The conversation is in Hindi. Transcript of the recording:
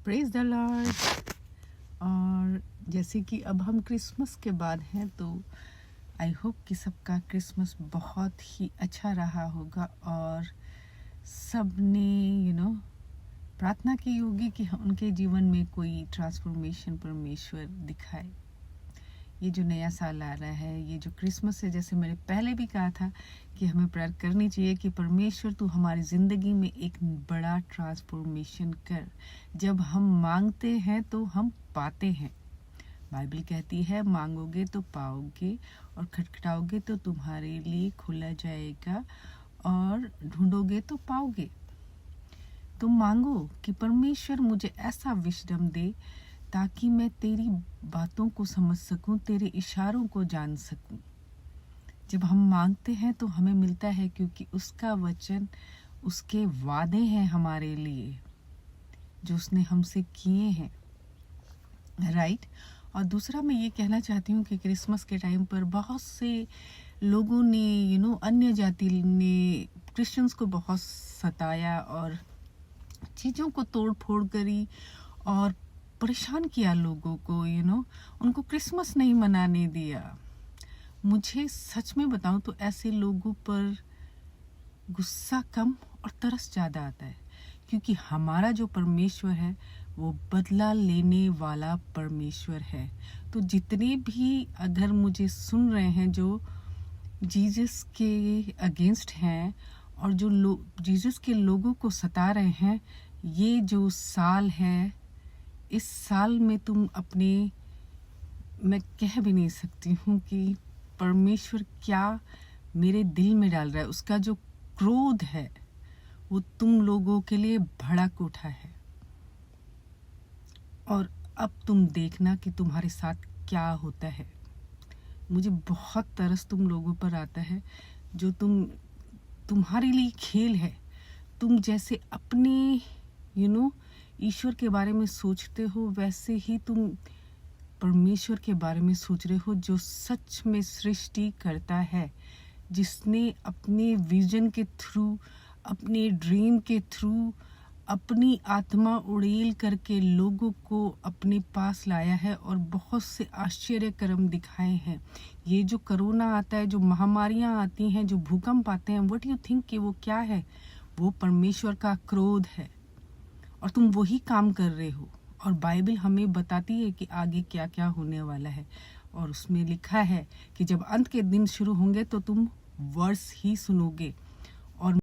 Praise the Lord. और जैसे कि अब हम क्रिसमस के बाद हैं, तो आई होप कि सबका क्रिसमस बहुत ही अच्छा रहा होगा और सब ने प्रार्थना की होगी कि उनके जीवन में कोई ट्रांसफॉर्मेशन परमेश्वर दिखाए। ये जो नया साल आ रहा है, ये जो क्रिसमस है, जैसे मैंने पहले भी कहा था कि हमें प्रेयर करनी चाहिए कि परमेश्वर तू हमारी ज़िंदगी में एक बड़ा ट्रांसफॉर्मेशन कर। जब हम मांगते हैं तो हम पाते हैं। बाइबल कहती है मांगोगे तो पाओगे और खटखटाओगे तो तुम्हारे लिए खुला जाएगा और ढूंढोगे तो पाओगे। तुम मांगो कि परमेश्वर मुझे ऐसा विजडम दे ताकि मैं तेरी बातों को समझ सकूं, तेरे इशारों को जान सकूं। जब हम मांगते हैं तो हमें मिलता है, क्योंकि उसका वचन, उसके वादे हैं हमारे लिए जो उसने हमसे किए हैं, राइट। और दूसरा मैं ये कहना चाहती हूँ कि क्रिसमस के टाइम पर बहुत से लोगों ने अन्य जाति ने क्रिश्चियंस को बहुत सताया और चीज़ों को तोड़ फोड़ करी और परेशान किया लोगों को। उनको क्रिसमस नहीं मनाने दिया। मुझे सच में बताऊं तो ऐसे लोगों पर गुस्सा कम और तरस ज़्यादा आता है, क्योंकि हमारा जो परमेश्वर है वो बदला लेने वाला परमेश्वर है। तो जितने भी अगर मुझे सुन रहे हैं जो जीसस के अगेंस्ट हैं और जो जीसस के लोगों को सता रहे हैं, ये जो साल है, इस साल में तुम मैं कह भी नहीं सकती हूँ कि परमेश्वर क्या मेरे दिल में डाल रहा है। उसका जो क्रोध है वो तुम लोगों के लिए भड़क उठा है। और अब तुम देखना कि तुम्हारे साथ क्या होता है। मुझे बहुत तरस तुम लोगों पर आता है जो तुम्हारे लिए खेल है। तुम जैसे अपने ईश्वर के बारे में सोचते हो, वैसे ही तुम परमेश्वर के बारे में सोच रहे हो, जो सच में सृष्टि करता है, जिसने अपने विजन के थ्रू, अपने ड्रीम के थ्रू अपनी आत्मा उड़ेल करके लोगों को अपने पास लाया है और बहुत से आश्चर्य कर्म दिखाए हैं। ये जो कोरोना आता है, जो महामारियां आती हैं, जो भूकंप आते हैं, व्हाट यू थिंक कि वो क्या है? वो परमेश्वर का क्रोध है और तुम वही काम कर रहे हो। और बाइबल हमें बताती है कि आगे क्या क्या होने वाला है, और उसमें लिखा है कि जब अंत के दिन शुरू होंगे तो तुम वर्ड्स ही सुनोगे।